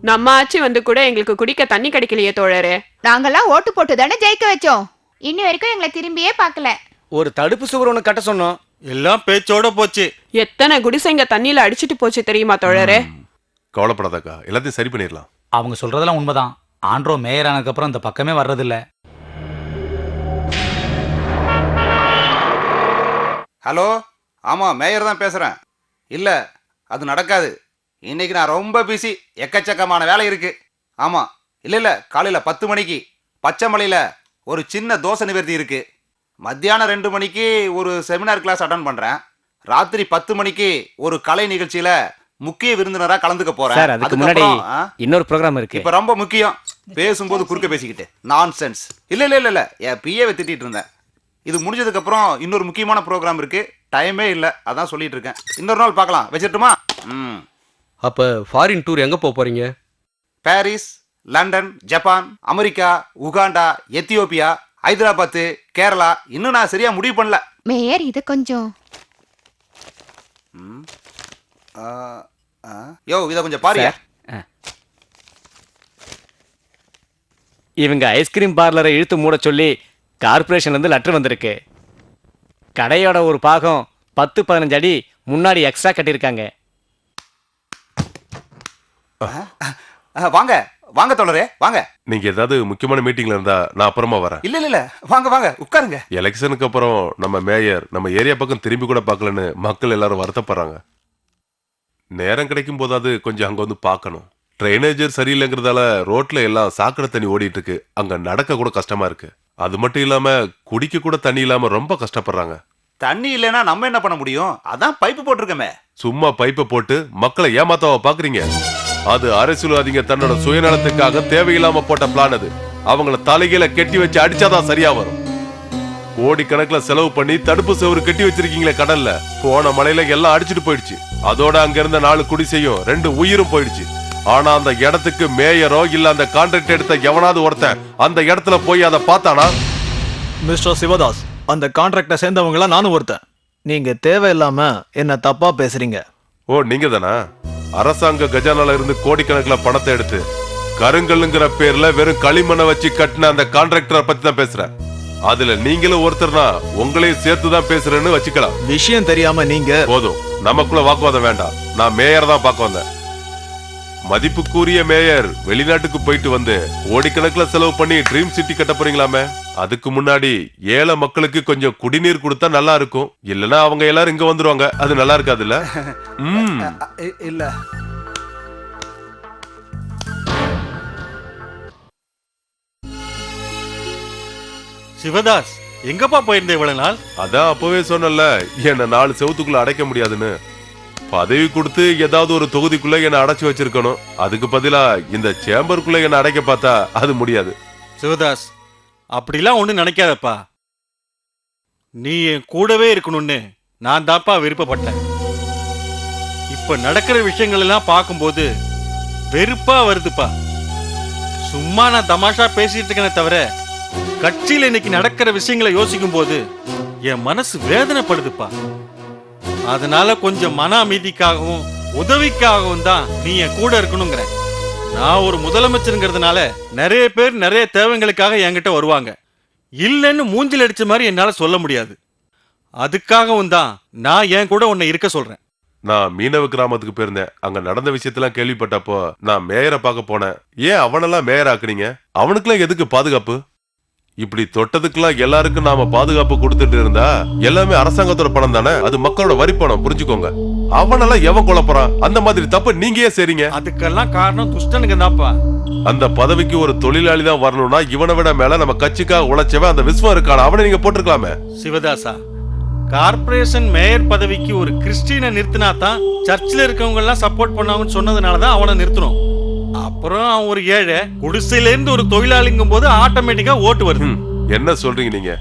நம்ம ஆட்சி வந்து கூட எங்களுக்கு குடிக்க தண்ணி கிடைக்கலையே தோழரே. நாங்கெல்லாம் ஓட்டு போட்டு தானே ஜெயிக்க வச்சோம். இன்னி வரைக்கும் எங்களை திரும்பியே பார்க்கல. ஒரு தடுப்பு சுவர் ஒன்று கட்ட சொன்னோம், எல்லாம் பேச்சோட போச்சு. எத்தனை குடிசைங்க தண்ணியில அடிச்சிட்டு போச்சு தெரியுமா தோழரே? கவலைப்படாதக்கா, எல்லாத்தையும் சரி பண்ணிடலாம். அவங்க சொல்றதெல்லாம் உண்மைதான். ஆண்ட்ரோ மேயர் ஆனதுக்கு அப்புறம் இந்த பக்கமே வர்றதில்ல. ஹலோ, ஆமாம் மேயர் தான் பேசுகிறேன். இல்லை, அது நடக்காது. இன்னைக்கு நான் ரொம்ப பிஸி, எக்கச்சக்கமான வேலை இருக்குது. ஆமாம், இல்லை காலையில் 10 மணிக்கு பச்சைமலையில் ஒரு சின்ன தோசை நிவர்த்தி இருக்குது. மத்தியானம் 2 மணிக்கு ஒரு செமினார் கிளாஸ் அட்டன் பண்ணுறேன். ராத்திரி 10 மணிக்கு ஒரு கலை நிகழ்ச்சியில் முக்கிய விருந்தினராக கலந்துக்க போகிறேன். அதுக்கு முன்னாடி இன்னொரு ப்ரோக்ராம் இருக்கு. இப்போ ரொம்ப முக்கியம், பேசும்போது குறுக்க பேசிக்கிட்டு நான்சென்ஸ். இல்லை என் பிஏவை திட்டிகிட்டு இருந்தேன். இது முடிஞ்சதுக்கப்புறம் இன்னொரு முக்கியமான ப்ரோக்ராம் இருக்குது. டைமே இல்லை, அதான் சொல்லிட்டு இருக்கேன். இன்னொரு நாள் பார்க்கலாம், வச்சிட்டுமா? அப்போ ஃபாரின் டூர் எங்கே போகிறீங்க? Paris, London, Japan, America, Uganda, Ethiopia, Hyderabad, Kerala. இன்னும் நான் சரியா முடிவு பண்ணல. மேயர் இது கொஞ்சம் யோ, இதை கொஞ்சம் பாருங்க. இவங்க ஐஸ்கிரீம் பார்லரை இழுத்து மூட சொல்லி கார்பரேஷன்ல இருந்து லெட்டர் வந்திருக்கு. கடையோட ஒரு பாகம் 10-15 அடி முன்னாடி எக்ஸ்ட்ரா கட்டியிருக்காங்க. வாங்க வாங்க தோழரே, வாங்க. நீங்க ஏதாவது முக்கியமான மீட்டிங்ல இருந்தா நான் அப்புறமா வரேன். இல்ல வாங்க வாங்க உட்காருங்க. எலெக்ஷனுக்கு அப்புறம் நம்ம மேயர் நம்ம ஏரியா பக்கம் திரும்பி கூட பார்க்கலன்னு மக்கள் எல்லாரும் வருத்தப்படுறாங்க. நேரம் கிடைக்கும் போதாவது கொஞ்சம் அங்க வந்து பார்க்கணும். ட்ரைனேஜர் சரியில்லைங்கிறதால ரோட்ல எல்லாம் சாக்கடை தண்ணி ஓடிட்டு இருக்கு. அங்க நடக்க கூட கஷ்டமா இருக்கு. அது மட்டும் இல்லாம குடிக்க கூட தண்ணி இல்லாம ரொம்ப கஷ்டப்படுறாங்க. தண்ணி இல்லைன்னா நம்ம என்ன பண்ண முடியும்? அதான் பைப்பு போட்டிருக்கமே. சும்மா பைப்பை போட்டு மக்களை ஏமாத்தாவ பாக்குறீங்க. அது அரசியல்வாதிங்க தன்னோட சுயநலத்துக்காக தேவையில்லாம போட்ட பிளான். அது அவங்கள தலைகீழ கெட்டி வச்சு அடிச்சாதான் சரியா வரும். கோடிக்கணக்கில் செலவு பண்ணி தடுப்பு சுவர் கட்டி வச்சிருக்கீங்களே கடல்ல. போன மலையில எல்லாம் அடிச்சுட்டு போயிடுச்சு. அதோட அங்க இருந்த 4 குடிசையும் 2 உயிரும் போயிடுச்சு. ஆனா அந்த இடத்துக்கு மேயரோ இல்ல அந்த கான்ட்ராக்ட் எடுத்த எவனாவது ஒருத்தன் அந்த இடத்துல போய் அதை பார்த்தானா? மிஸ்டர் சிவதாஸ், அந்த கான்ட்ராக்டை சேர்ந்தவங்கள நானும் ஒருத்தன். நீங்க தேவையில்லாம என்ன தப்பா பேசுறீங்க. ஓ, நீங்க தானா? அரசாங்க கஜானால இருந்து கோடிக்கணக்கில் பணத்தை எடுத்து கருங்கல்லுங்கிற பேர்ல வெறும் களிமண்ணை வச்சு கட்டின அந்த கான்ட்ராக்டரை பத்தி தான் பேசுறேன். அதுல நீங்களும் ஒருத்தர்னா உங்களையும் சேர்த்துதான் பேசுறேன்னு வச்சுக்கலாம். விஷயம் தெரியாம நீங்க போதும், நமக்குள்ள வாக்குவாதம் வேண்டாம். நான் மேயர் தான் பார்க்க வந்தேன். மதிப்புக்குரிய மேயர் வெளிநாட்டுக்கு போயிட்டு வந்து கோடிக்கணக்கில் செலவு பண்ணி ட்ரீம் சிட்டி கட்ட போறீங்களாமே. அதுக்கு முன்னாடி ஏழை மக்களுக்கு கொஞ்சம் குடிநீர் கொடுத்தா நல்லா இருக்கும். இல்லனா அவங்க எல்லாரும் இங்க வந்துருவாங்க. அது நல்லா இருக்காது இல்ல? இல்ல சிவதாஸ், எங்கப்பா போயிருந்த இவ்வளவு நாள்? அதான் அப்பவே சொன்னல, என்ன 4 செவத்துக்குள்ள அடைக்க முடியாதுன்னு. பதவி கொடுத்து ஏதாவது ஒரு தொகுதிக்குள்ள என்ன அடைச்சு வச்சிருக்கணும். அதுக்கு பதிலா இந்த சேம்பருக்குள்ள என்ன அடைக்க பார்த்தா அது முடியாது. சிவதாஸ், அப்படிலாம் ஒண்ணு நினைக்காதப்பா. நீ என் கூடவே இருக்கணும்னு நான் தாப்பா விருப்பப்பட்டேன். இப்ப நடக்கிற விஷயங்கள் எல்லாம் பார்க்கும்போது வெறுப்பா வருதுப்பா. சும்மா நான் தமாஷா பேசிட்டு இருக்கேனே தவிர கட்சியில இன்னைக்கு நடக்கிற விஷயங்களை யோசிக்கும் போது என் மனசு வேதனைப்படுதுப்பா. அதனால கொஞ்சம் மன அமைதிக்காகவும் உதவிக்காகவும் தான் நீ என் கூட இருக்கணுங்கிற. நான் ஒரு முதலமைச்சருங்கிறதுனால நிறைய பேர் நிறைய தேவைகளுக்காக என்கிட்ட வருவாங்க. இல்லைன்னு மூஞ்சில் அடிச்ச மாதிரி என்னால சொல்ல முடியாது. அதுக்காகவும் தான் நான் என் கூட உன்னை இருக்க சொல்றேன். நான் மீனவ கிராமத்துக்கு போயிருந்தேன். அங்க நடந்த விஷயத்தெல்லாம் கேள்விப்பட்டப்போ நான் மேயரை பார்க்க போனேன். ஏன் அவனெல்லாம் மேயர் ஆக்குறீங்க? அவனுக்குலாம் எதுக்கு பாதுகாப்பு? இப்படி தொட்டதுக்கெல்லாம் எல்லாருக்கும் நாம பாதுகாப்பு கொடுத்துட்டு இருந்தா எல்லாமே அரசாங்கத்தோட பணம் தானே. அது மக்களோட வரி பணம், புரிஞ்சுக்கோங்க. அவனெல்லாம் எவன் குழப்பறான்? அந்த மாதிரி தப்பு நீங்க ஏன் செய்றீங்க? அதுக்கெல்லாம் காரணம் துஷ்டனுங்க தான்ப்பா. அந்த பதவிக்கு ஒரு தொழிலாளி தான் வரணும்னா இவனை விட மேல நம்ம கட்சிக்காக உழைச்சவன் அந்த விஸ்வம் இருக்கான அவனை நீங்க போட்டிருக்கலாமே. சிவதாசா, கார்பரேஷன் மேயர் பதவிக்கு ஒரு கிறிஸ்டியனை நிறுத்தினா தான் சர்ச்சில் இருக்கவங்க எல்லாம் சப்போர்ட் பண்ணாங்கன்னு சொன்னதுனாலதான் அவனை நிறுத்தணும். அப்புறம் அவன் ஒரு ஏழை குடிசையில இருந்து ஒரு தொழிலாளிங்கும் போது ஆட்டோமேட்டிக்கா ஓட்டு வருது. என்ன சொல்றீங்க நீங்க?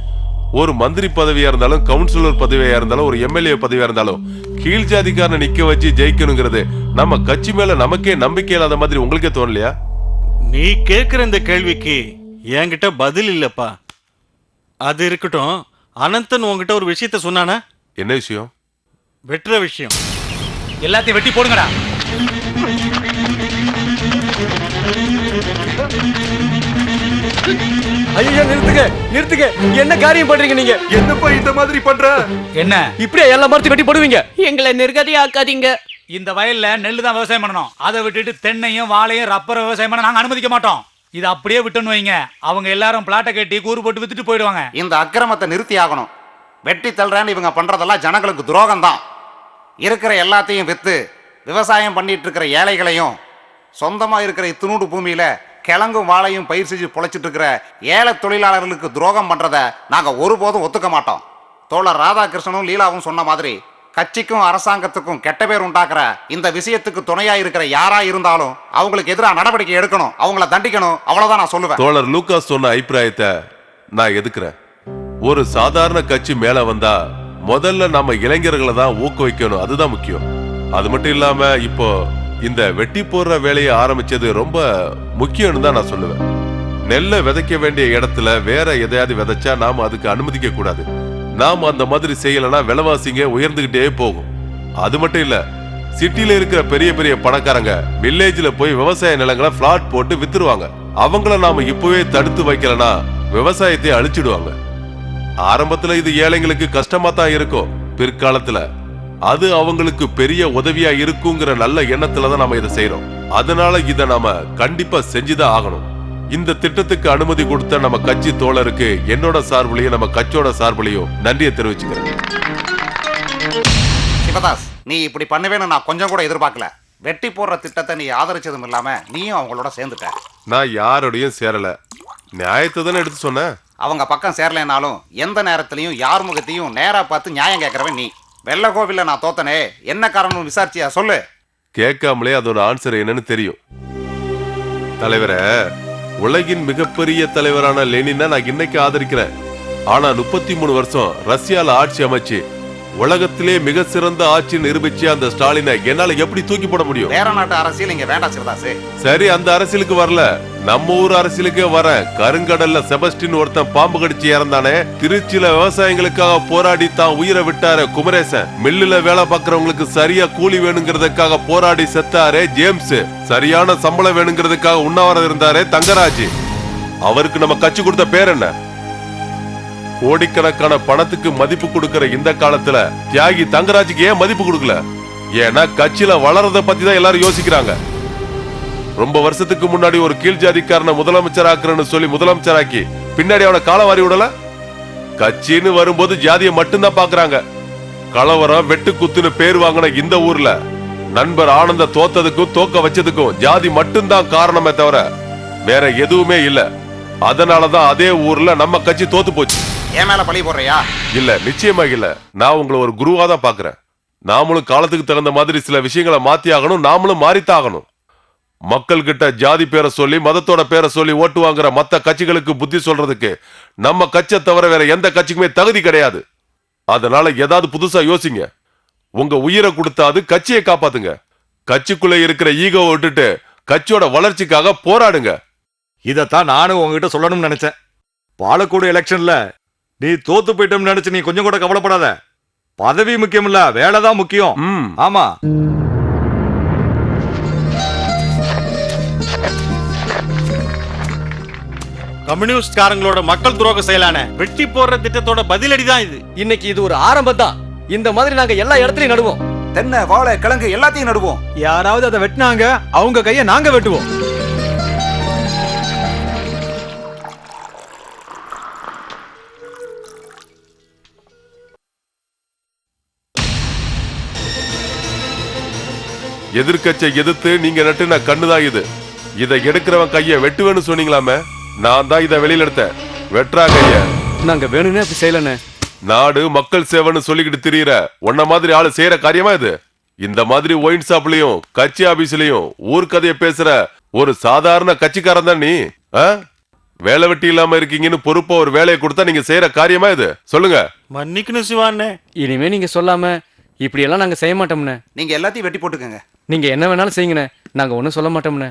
ஒரு மந்திரி பதவியா இருந்தாலும் கவுன்சிலர் பதவியா இருந்தாலும் ஒரு எம்எல்ஏ பதவியா இருந்தாலும் கீழ் ஜாதிக்காரனை நிக்க வச்சு ஜெயிக்கணுங்கிறது நம்ம கட்சி மேல நமக்கே நம்பிக்கை இல்லாத மாதிரி உங்களுக்கே தோணலையா? நீ கேக்குற இந்த கேள்விக்கு என்கிட்ட பதில் இல்லப்பா. அது இருக்கட்டும், அனந்தன் உங்ககிட்ட ஒரு விஷயத்த சொன்னானா? என்ன விஷயம்? வெட்டுற விஷயம். எல்லாத்தையும் வெட்டி போடுங்கடா. ஐயோ நிறுத்துங்க நிறுத்துங்க, என்ன காரியம் பண்றீங்க நீங்க? என்னப்பா இந்த மாதிரி பண்ற? என்ன இப்படியே எல்லா மரத்தையும் வெட்டி போடுவீங்க? எங்களை நிர்கதியாக்காதீங்க. இந்த வயல்ல நெல்லு தான் விவசாயம் பண்ணணும். அதை விட்டுட்டு தென்னையும் வாழையும் ரப்பரை விவசாயம் பண்ண நாங்க அனுமதிக்க மாட்டோம். இதை அப்படியே விட்டுன்னு வைங்க, அவங்க எல்லாரும் பிளாட்டை கட்டி கூறு போட்டு வித்துட்டு போயிடுவாங்க. இந்த அக்கிரமத்தை நிறுத்தி ஆகணும். வெட்டி தள்ளுறேன்னு இவங்க பண்றதெல்லாம் ஜனங்களுக்கு துரோகம் தான். இருக்கிற எல்லாத்தையும் வித்து விவசாயம் பண்ணிட்டு இருக்கிற ஏழைகளையும், சொந்தமா இருக்கிற இத்தினூடு பூமியில கிழங்கும் வாழையும் பயிர் செஞ்சு பொழைச்சிட்டு இருக்கிற ஏழை தொழிலாளர்களுக்கு துரோகம் பண்றத நாங்க ஒருபோதும் ஒத்துக்க மாட்டோம். தோழர் ராதாகிருஷ்ணனும் லீலாவும் சொன்ன மாதிரி கட்சிக்கும் அரசாங்கத்துக்கும் கெட்ட பேர் உண்டாக்குற இந்த விஷயத்துக்கு துணையா இருக்கிற யாரா இருந்தாலும் அவங்களுக்கு எதிராக நடவடிக்கை எடுக்கணும், அவங்கள தண்டிக்கணும். அவ்வளவுதான் நான் சொல்லுவேன். தோழர் லூகாஸ் சொன்ன அபிப்பிராயத்தை நான் எதுக்குறேன். ஒரு சாதாரண கட்சி மேல வந்தா முதல்ல நம்ம இளைஞர்களை தான் ஊக்குவிக்கணும், அதுதான் முக்கியம். அது மட்டும் இல்லாம இப்போ இந்த வெட்டி போடுற வேலையை ஆரம்பிச்சது ரொம்ப முக்கியம்னு தான் நான் சொல்லுவேன். நெல்லை விதைக்க வேண்டிய இடத்துல வேற எதையாவது விதைச்சா நாம அதுக்கு அனுமதிக்க கூடாது. நாம அந்த மாதிரி செய்யலன்னா விலைவாசிங்க உயர்ந்துகிட்டே போகும். அது மட்டும் இல்ல, சிட்டில இருக்கிற பெரிய பெரிய பணக்காரங்க வில்லேஜ்ல போய் விவசாய நிலங்களை பிளாட் போட்டு வித்துருவாங்க. அவங்கள நாம இப்பவே தடுத்து வைக்கலனா விவசாயத்தை அழிச்சிடுவாங்க. ஆரம்பத்துல இது ஏழைங்களுக்கு கஷ்டமா தான் இருக்கும், பிற்காலத்துல அது அவங்களுக்கு பெரிய உதவியா இருக்குங்கிற நல்ல எண்ணத்துல தான் நாம இதை செய்யறோம். அதனால இதை நாம கண்டிப்பா செஞ்சுதான் ஆகணும். இந்த திட்டத்துக்கு அனுமதி கொடுத்த நம்ம கட்சி தோழருக்கு என்னோட சார்பிலையும் நம்ம கட்சியோட சார்பிலையும் நன்றியை தெரிவிச்சுக்கிறேன். சிவதாஸ், நீ இப்படி பண்ணுவேன்னு நான் கொஞ்சம் கூட எதிர்பார்க்கல. வெட்டி போடுற திட்டத்தை நீ ஆதரிச்சதும் இல்லாம நீயும் அவங்களோட சேர்ந்துட்ட. நான் யாரோடையும் சேரல, நியாயத்தை தானே எடுத்து சொன்னேன். அவங்க பக்கம் சேரலைனாலும் எந்த நேரத்திலையும் யார் முகத்தையும் நேரா பார்த்து நியாயம் கேட்கறவன் நீ. வெள்ள கோவில்ல நான் தோத்தனே, என்ன காரணம் விசாரிச்சியா சொல்லு. கேட்காமலே அதோட ஆன்சர் என்னன்னு தெரியும். தலைவரே, உலகின் மிகப்பெரிய தலைவரான லெனினை நான் இன்னைக்கு ஆதரிக்கிறேன். ஆனா 33 வருஷம் ரஷ்யால ஆட்சி அமைச்சு உலகத்திலே மிக சிறந்த ஆட்சி நிரூபிச்சு அந்த ஸ்டாலினை என்னால எப்படி தூக்கி போட முடியும்? வேற நாட்டு அரசியல் இங்க வேண்டாம் சிவதாசு. சரி, அந்த அரசியலுக்கு வரல, நம்ம ஊர் அரசியலுக்கே வரேன். கருங்கடல்ல செபஸ்டின் ஒருத்தன் பாம்பு கடிச்சு இறந்தானே, திருச்சியில விவசாயிகளுக்காக போராடி தான் உயிரை விட்டாரு குமரேசன், மில்லுல வேலை பார்க்கறவங்களுக்கு சரியா கூலி வேணுங்கிறதுக்காக போராடி செத்தாரே ஜேம்ஸ், சரியான சம்பளம் வேணுங்கிறதுக்காக உண்ணாவிரதம் இருந்தாரே தங்கராஜ், அவருக்கு நம்ம கட்சி கொடுத்த பேர் என்ன? கோடிக்கணக்கான பணத்துக்கு மதிப்பு கொடுக்கிற இந்த காலத்துல தியாகி தங்கராஜுக்கு ஏன் மதிப்பு கொடுக்கல? ஏன்னா கட்சியில வளர்றத பத்தி தான் எல்லாரும் யோசிக்கிறாங்க. ரொம்ப வருஷத்துக்கு முன்னாடி ஒரு கீழ் ஜாதிக்காரனை முதலமைச்சர் ஆக்குறன்னு சொல்லி முதலமைச்சராக்கி பின்னாடி அவனை காலவாரி விடல. கட்சின்னு வரும்போது ஜாதியை மட்டும்தான் பாக்குறாங்க. கலவரம் வெட்டு குத்துன்னு பேர் வாங்கின இந்த ஊர்ல நண்பர் ஆனந்த தோத்ததுக்கும் தோக்க வச்சதுக்கும் ஜாதி மட்டும்தான் காரணமே தவிர வேற எதுவுமே இல்ல. அதனாலதான் அதே ஊர்ல நம்ம கட்சி தோத்து போச்சு. என் மேல பழி போடுறியா? இல்ல, நிச்சயமா இல்ல. நான் உங்களை ஒரு குருவா தான் பாக்குறேன். நாமளும் காலத்துக்கு தகுந்த மாதிரி சில விஷயங்களை மாத்தி ஆகணும், நாமளும் மாறித்தாகணும். மக்கள் கிட்ட ஜாதி பேரை சொல்லி மதத்தோட பேரை சொல்லி ஓட்டு வாங்குற மத்த கட்சிகளுக்கு புத்தி சொல்றதுக்கு நம்ம கட்சியை தவிர வேற எந்த கட்சிக்குமே தகுதி கிடையாது. அதனால ஏதாவது புதுசா யோசிங்க. உங்க உயிரை கொடுத்தாது கட்சியை காப்பாத்துங்க. கட்சிக்குள்ள இருக்கிற ஈகோவை விட்டுட்டு கட்சியோட வளர்ச்சிக்காக போராடுங்க. இதத்தான் நானும் உங்ககிட்ட சொல்லணும்னு நினைச்சேன். பாலக்கோடு எலெக்ஷன்ல நீ தோத்து போயிட்டோம்னு நினைச்சு நீ கொஞ்சம் கூட கவலைப்படாத. பதவி முக்கியம் இல்ல, வேலைதான் முக்கியம். ஆமா, கம்யூனிஸ்ட்காரங்களோட மக்கள் துரோக செயலான வெட்டி போடுற திட்டத்தோட பதிலடி தான் இது. இன்னைக்கு இது ஒரு ஆரம்பம் தான். இந்த மாதிரி நாங்க எல்லா இடத்துலயும் நடுவோம். தென்னை வாழை கிழங்கு எல்லாத்தையும் நடுவோம். யாராவது அதை வெட்டினாங்க அவங்க கையை நாங்க வெட்டுவோம். எதிர்கட்சியை எதிர்த்து நீங்க நட்டுன கண்ணுதான் இது. இதை எடுக்கிறவன் கைய வெட்டுவேன்னு சொன்னீங்களாமே, நான் தான் இதை வெளியில எடுத்தேன். வெற்றா கைய. நாங்க வேணும்னே அப்படி செய்யலன்னு. நாடு மக்கள் சேவைன்னு சொல்லிக்கிட்டு திரியிற உன்ன மாதிரி ஆளு செய்யற காரியமா இது? இந்த மாதிரி ஒயின் ஷாப்லயும் கட்சி ஆபீஸ்லயும் ஊர்க்கதைய பேசுற ஒரு சாதாரண கட்சிக்காரன் தான் நீ. வேலை வெட்டி இல்லாம இருக்கீங்கன்னு பொறுப்பா ஒரு வேலையை கொடுத்தா நீங்க செய்யற காரியமா இது? சொல்லுங்க. மன்னிக்கணும் சிவானே. இனிமே நீங்க சொல்லாம இப்படி எல்லாம் நாங்க செய்ய மாட்டோம்னே. நீங்க எல்லாத்தையும் வெட்டி போட்டுக்கங்க. நீங்க என்ன வேணாலும் செய்யுங்கண்ணே, நாங்க ஒன்னும் சொல்ல மாட்டோம்னே.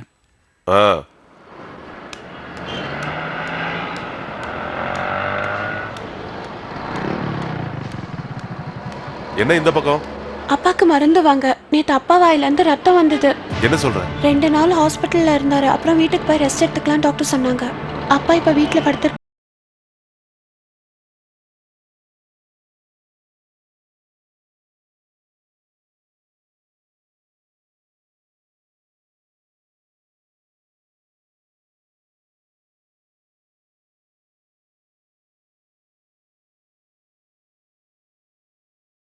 என்ன இந்த பக்கம்? அப்பாக்கு மருந்து வாங்க. நேத்து அப்பா வாயில இருந்து ரத்தம் வந்தது. என்ன சொல்ற? 2 நாள் ஹாஸ்பிட்டல்ல இருந்தாரு. அப்புறம் வீட்டுக்கு போய் ரெஸ்ட் எடுத்துக்கலாம் டாக்டர் சொன்னாங்க. அப்பா இப்ப வீட்டுல படுத்து